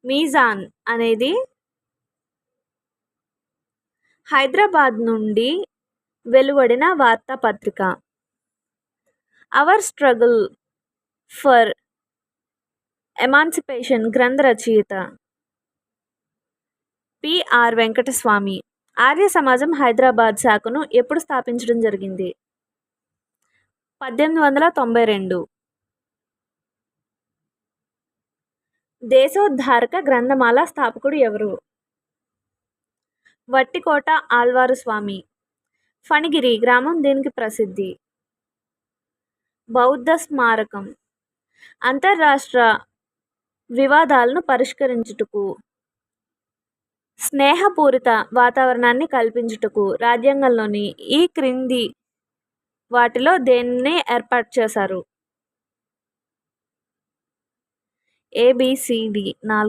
మీజాన్ అనేది హైదరాబాద్ నుండి వెలువడిన వార్తాపత్రిక. అవర్ స్ట్రగుల్ ఫర్ ఎమాన్సిపేషన్ గ్రంథ రచయిత పి.ఆర్. వెంకటస్వామి. ఆర్య సమాజం హైదరాబాద్ శాఖను ఎప్పుడు స్థాపించడం జరిగింది? 1892. దేశోద్ధారక గ్రంథమాల స్థాపకుడు ఎవరు? వట్టికోట ఆళ్వారుస్వామి. ఫణిగిరి గ్రామం దేనికి ప్రసిద్ధి? బౌద్ధ స్మారకం. అంతర్రాష్ట్ర వివాదాలను పరిష్కరించుటకు, స్నేహపూరిత వాతావరణాన్ని కల్పించుటకు రాజ్యాంగంలోని ఈ క్రింది వాటిలో దేనిని ఏర్పాటు చేశారు? ABCD 4